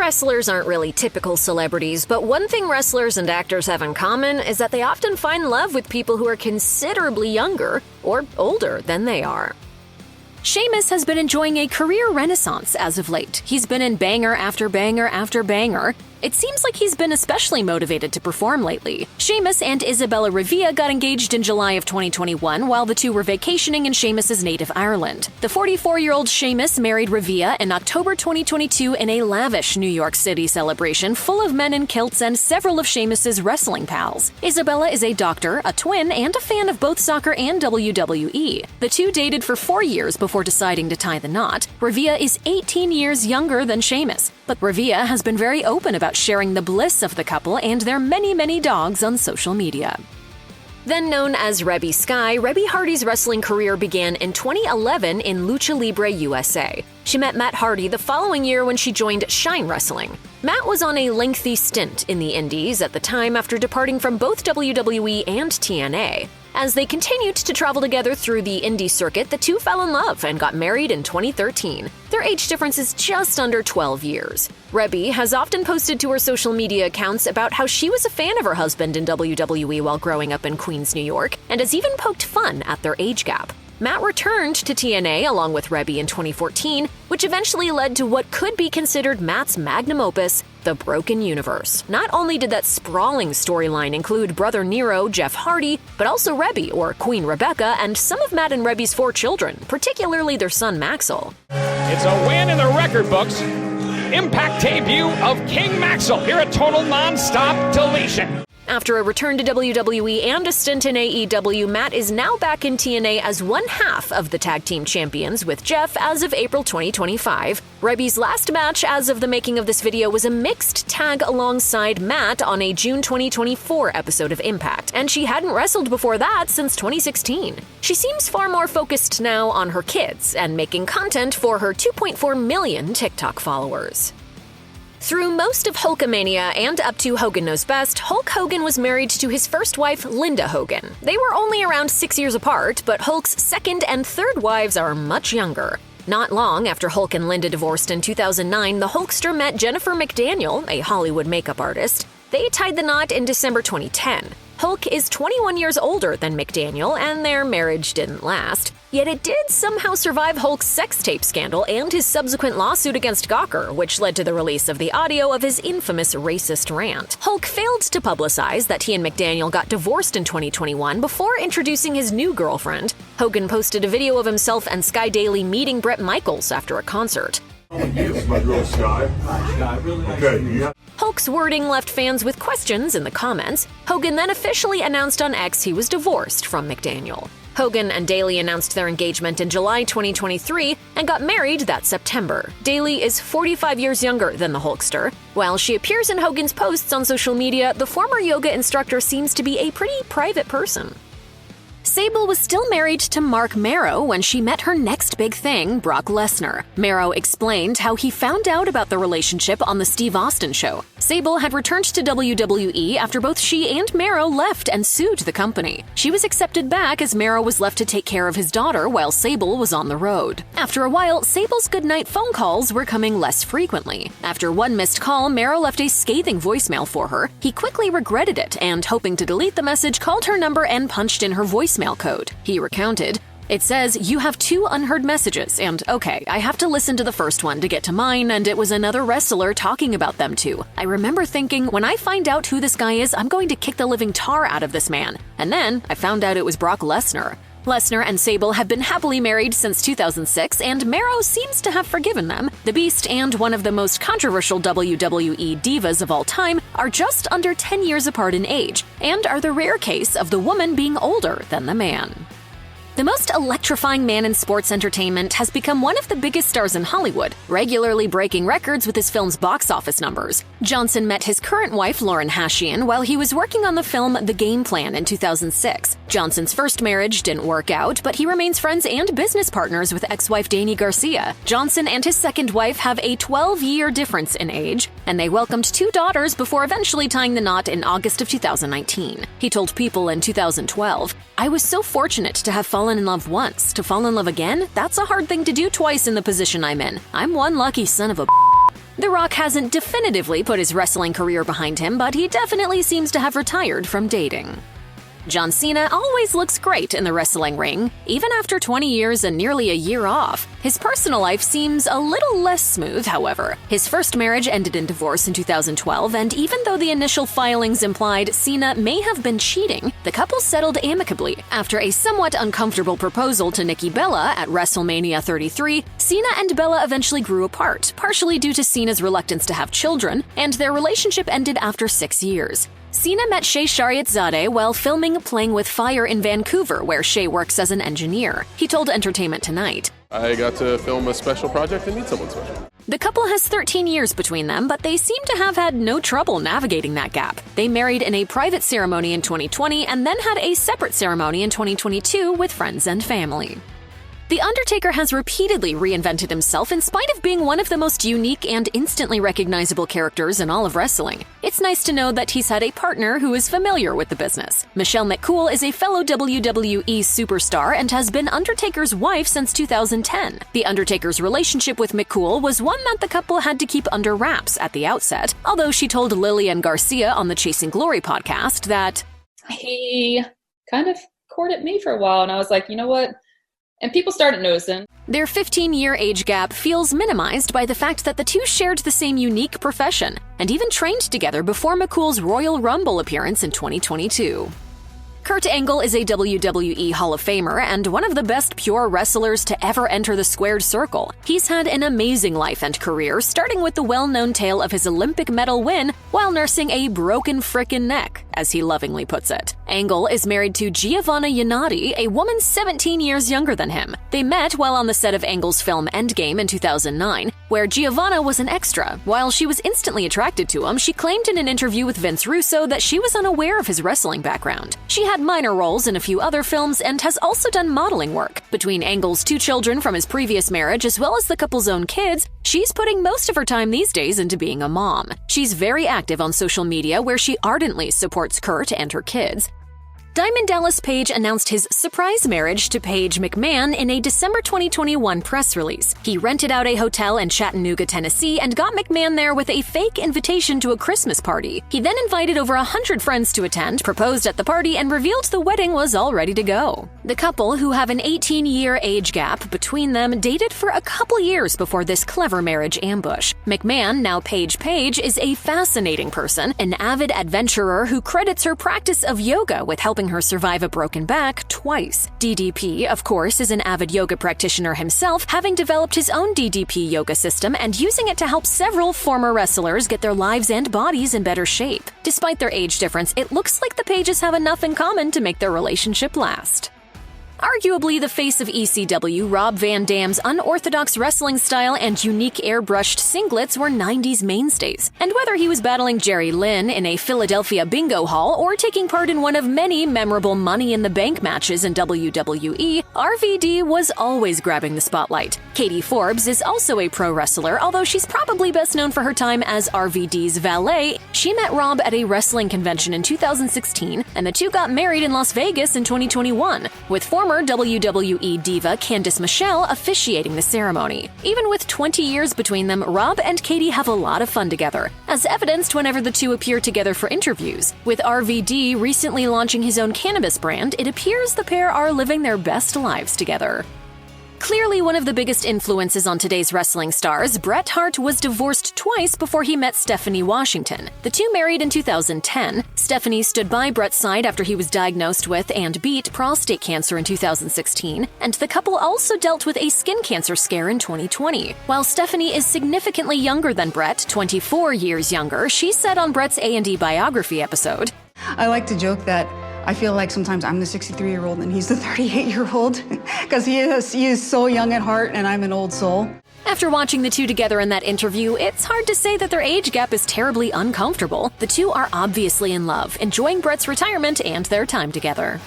wrestlers aren't really typical celebrities, but one thing wrestlers and actors have in common is that they often find love with people who are considerably younger or older than they are. Sheamus has been enjoying a career renaissance as of late. He's been in banger after banger after banger. It seems like he's been especially motivated to perform lately. Sheamus and Isabella Revilla got engaged in July of 2021 while the two were vacationing in Sheamus's native Ireland. The 44-year-old Sheamus married Revilla in October 2022 in a lavish New York City celebration full of men in kilts and several of Sheamus's wrestling pals. Isabella is a doctor, a twin, and a fan of both soccer and WWE. The two dated for 4 years before deciding to tie the knot. Revilla is 18 years younger than Sheamus, but Revilla has been very open about sharing the bliss of the couple and their many dogs on social media. Then known as Reby Sky, Reby Hardy's wrestling career began in 2011 in Lucha Libre USA. She met Matt Hardy the following year when she joined Shine Wrestling. Matt was on a lengthy stint in the Indies at the time after departing from both WWE and TNA. As they continued to travel together through the indie circuit, the two fell in love and got married in 2013. Their age difference is just under 12 years. Reby has often posted to her social media accounts about how she was a fan of her husband in WWE while growing up in Queens, New York, and has even poked fun at their age gap. Matt returned to TNA along with Reby in 2014, which eventually led to what could be considered Matt's magnum opus, The Broken Universe. Not only did that sprawling storyline include brother Nero, Jeff Hardy, but also Reby, or Queen Rebecca, and some of Matt and Reby's 4 children, particularly their son Maxwell. It's a win in the record books. Impact debut of King Maxwell. Here at Total Non-Stop Deletion. After a return to WWE and a stint in AEW, Matt is now back in TNA as one half of the Tag Team Champions with Jeff as of April 2025. Reby's last match as of the making of this video was a mixed tag alongside Matt on a June 2024 episode of Impact, and she hadn't wrestled before that since 2016. She seems far more focused now on her kids and making content for her 2.4 million TikTok followers. Through most of Hulkamania and up to Hogan Knows Best, Hulk Hogan was married to his first wife, Linda Hogan. They were only around 6 years apart, but Hulk's second and third wives are much younger. Not long after Hulk and Linda divorced in 2009, the Hulkster met Jennifer McDaniel, a Hollywood makeup artist. They tied the knot in December 2010. Hulk is 21 years older than McDaniel, and their marriage didn't last. Yet it did somehow survive Hulk's sex tape scandal and his subsequent lawsuit against Gawker, which led to the release of the audio of his infamous racist rant. Hulk failed to publicize that he and McDaniel got divorced in 2021 before introducing his new girlfriend. Hogan posted a video of himself and Sky Daily meeting Bret Michaels after a concert. Yes, my girl Sky. Okay, yeah. Hulk's wording left fans with questions in the comments. Hogan then officially announced on X he was divorced from McDaniel. Hogan and Daly announced their engagement in July 2023 and got married that September. Daly is 45 years younger than the Hulkster. While she appears in Hogan's posts on social media, the former yoga instructor seems to be a pretty private person. Sable was still married to Mark Marrow when she met her next big thing, Brock Lesnar. Marrow explained how he found out about the relationship on the Steve Austin show. Sable had returned to WWE after both she and Marrow left and sued the company. She was accepted back as Marrow was left to take care of his daughter while Sable was on the road. After a while, Sable's goodnight phone calls were coming less frequently. After one missed call, Marrow left a scathing voicemail for her. He quickly regretted it and, hoping to delete the message, called her number and punched in her voicemail code. He recounted, "It says, you have 2 unheard messages, and okay, I have to listen to the first one to get to mine, and it was another wrestler talking about them too. I remember thinking, when I find out who this guy is, I'm going to kick the living tar out of this man. And then I found out it was Brock Lesnar." Lesnar and Sable have been happily married since 2006, and Marrow seems to have forgiven them. The Beast and one of the most controversial WWE divas of all time are just under 10 years apart in age, and are the rare case of the woman being older than the man. The most electrifying man in sports entertainment has become one of the biggest stars in Hollywood, regularly breaking records with his film's box office numbers. Johnson met his current wife, Lauren Hashian, while he was working on the film The Game Plan in 2006. Johnson's first marriage didn't work out, but he remains friends and business partners with ex-wife Dany Garcia. Johnson and his second wife have a 12-year difference in age, and they welcomed 2 daughters before eventually tying the knot in August of 2019. He told People in 2012, "I was so fortunate to have fallen in love once. To fall in love again? That's a hard thing to do twice in the position I'm in. I'm one lucky son of a The Rock hasn't definitively put his wrestling career behind him, but he definitely seems to have retired from dating. John Cena always looks great in the wrestling ring, even after 20 years and nearly a year off. His personal life seems a little less smooth, however. His first marriage ended in divorce in 2012, and even though the initial filings implied Cena may have been cheating, the couple settled amicably. After a somewhat uncomfortable proposal to Nikki Bella at WrestleMania 33, Cena and Bella eventually grew apart, partially due to Cena's reluctance to have children, and their relationship ended after 6 years. Cena met Shay Shariatzadeh while filming Playing with Fire in Vancouver, where Shay works as an engineer. He told Entertainment Tonight, I got to film a special project and meet someone special. The couple has 13 years between them, but they seem to have had no trouble navigating that gap. They married in a private ceremony in 2020 and then had a separate ceremony in 2022 with friends and family. The Undertaker has repeatedly reinvented himself in spite of being one of the most unique and instantly recognizable characters in all of wrestling. It's nice to know that he's had a partner who is familiar with the business. McCool is a fellow WWE superstar and has been Undertaker's wife since 2010. The Undertaker's relationship with McCool was one that the couple had to keep under wraps at the outset, although she told Lillian Garcia on the Chasing Glory podcast that he kind of courted me for a while, and I was like, you know what? And people started noticing. Their 15-year age gap feels minimized by the fact that the two shared the same unique profession and even trained together before McCool's Royal Rumble appearance in 2022. Kurt Angle is a WWE Hall of Famer and one of the best pure wrestlers to ever enter the squared circle. He's had an amazing life and career, starting with the well-known tale of his Olympic medal win while nursing a broken frickin' neck, as he lovingly puts it. Angle is married to Giovanna Yannotti, a woman 17 years younger than him. They met while on the set of Angle's film Endgame in 2009, where Giovanna was an extra. While she was instantly attracted to him, she claimed in an interview with Vince Russo that she was unaware of his wrestling background. She had minor roles in a few other films and has also done modeling work. Between Angle's 2 children from his previous marriage as well as the couple's own kids, she's putting most of her time these days into being a mom. She's very active on social media where she ardently supports Kurt and her kids. Diamond Dallas Page announced his surprise marriage to Payge McMahon in a December 2021 press release. He rented out a hotel in Chattanooga, Tennessee, and got McMahon there with a fake invitation to a Christmas party. He then invited over 100 friends to attend, proposed at the party, and revealed the wedding was all ready to go. The couple, who have an 18-year age gap between them, dated for a couple years before this clever marriage ambush. McMahon, now Page, is a fascinating person, an avid adventurer who credits her practice of yoga with helping her survive a broken back twice. DDP, of course, is an avid yoga practitioner himself, having developed his own DDP yoga system and using it to help several former wrestlers get their lives and bodies in better shape. Despite their age difference, it looks like the Pages have enough in common to make their relationship last. Arguably the face of ECW, Rob Van Dam's unorthodox wrestling style and unique airbrushed singlets were 90s mainstays. And whether he was battling Jerry Lynn in a Philadelphia bingo hall or taking part in one of many memorable Money in the Bank matches in WWE, RVD was always grabbing the spotlight. Katie Forbes is also a pro wrestler, although she's probably best known for her time as RVD's valet. She met Rob at a wrestling convention in 2016, and the two got married in Las Vegas in 2021, with former WWE diva Candice Michelle officiating the ceremony. Even with 20 years between them, Rob and Katie have a lot of fun together, as evidenced whenever the two appear together for interviews. With RVD recently launching his own cannabis brand, it appears the pair are living their best lives together. Clearly one of the biggest influences on today's wrestling stars, Bret Hart was divorced twice before he met Stephanie Washington. The two married in 2010. Stephanie stood by Bret's side after he was diagnosed with and beat prostate cancer in 2016, and the couple also dealt with a skin cancer scare in 2020. While Stephanie is significantly younger than Bret, 24 years younger, she said on Bret's A&E biography episode, I like to joke that I feel like sometimes I'm the 63-year-old and he's the 38-year-old because he is so young at heart and I'm an old soul. After watching the two together in that interview, it's hard to say that their age gap is terribly uncomfortable. The two are obviously in love, enjoying Bret's retirement and their time together.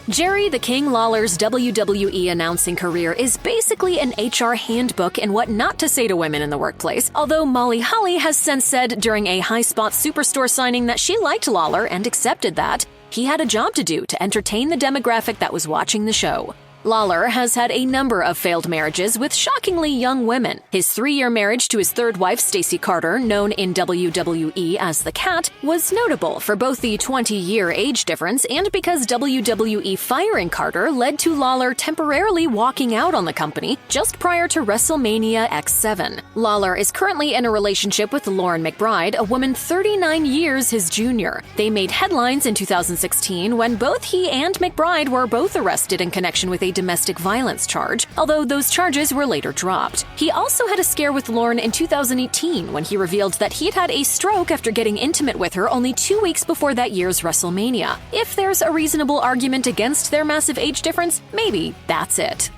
Jerry the King Lawler's WWE announcing career is basically an HR handbook in what not to say to women in the workplace, although Molly Holly has since said during a High Spot Superstore signing that she liked Lawler and accepted that he had a job to do to entertain the demographic that was watching the show. Lawler has had a number of failed marriages with shockingly young women. His 3-year marriage to his third wife, Stacey Carter, known in WWE as the Cat, was notable for both the 20-year age difference and because WWE firing Carter led to Lawler temporarily walking out on the company just prior to WrestleMania X7. Lawler is currently in a relationship with Lauryn McBride, a woman 39 years his junior. They made headlines in 2016 when both he and McBride were both arrested in connection with a domestic violence charge, although those charges were later dropped. He also had a scare with Lauryn in 2018 when he revealed that he'd had a stroke after getting intimate with her only 2 weeks before that year's WrestleMania. If there's a reasonable argument against their massive age difference, maybe that's it.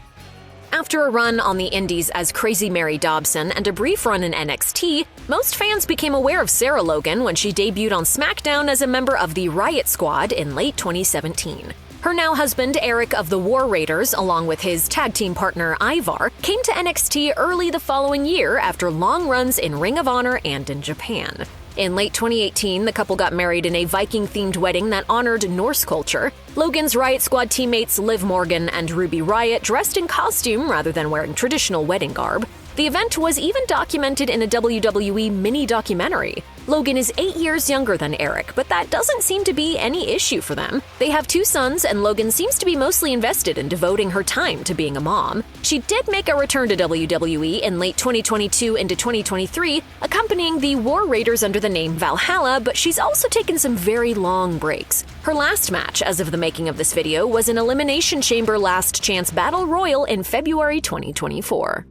After a run on the Indies as Crazy Mary Dobson and a brief run in NXT, most fans became aware of Sarah Logan when she debuted on SmackDown as a member of the Riot Squad in late 2017. Her now husband, Erik of the War Raiders, along with his tag team partner Ivar, came to NXT early the following year after long runs in Ring of Honor and in Japan. In late 2018, the couple got married in a Viking-themed wedding that honored Norse culture. Logan's Riot Squad teammates Liv Morgan and Ruby Riott dressed in costume rather than wearing traditional wedding garb. The event was even documented in a WWE mini-documentary. Logan is 8 years younger than Erik, but that doesn't seem to be any issue for them. They have 2 sons, and Logan seems to be mostly invested in devoting her time to being a mom. She did make a return to WWE in late 2022 into 2023, accompanying the War Raiders under the name Valhalla, but she's also taken some very long breaks. Her last match, as of the making of this video, was an Elimination Chamber Last Chance Battle Royal in February 2024.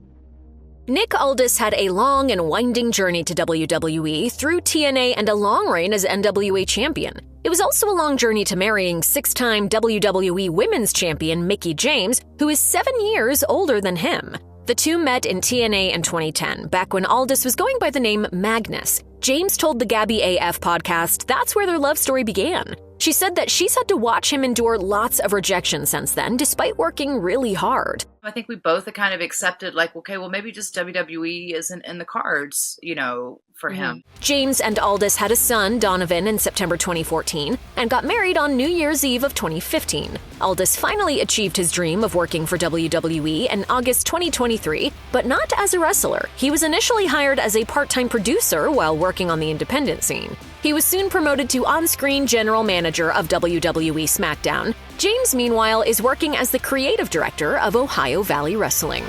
Nick Aldis had a long and winding journey to WWE through TNA and a long reign as NWA champion. It was also a long journey to marrying 6-time WWE Women's Champion Mickie James, who is 7 years older than him. The two met in TNA in 2010, back when Aldis was going by the name Magnus. James told the Gabby AF podcast that's where their love story began. She said that she's had to watch him endure lots of rejection since then, despite working really hard. I think we both have kind of accepted, like, okay, well, maybe just WWE isn't in the cards, for him. James and Aldis had a son, Donovan, in September 2014, and got married on New Year's Eve of 2015. Aldis finally achieved his dream of working for WWE in August 2023, but not as a wrestler. He was initially hired as a part-time producer while working on the independent scene. He was soon promoted to on-screen general manager of WWE SmackDown. James, meanwhile, is working as the creative director of Ohio Valley Wrestling.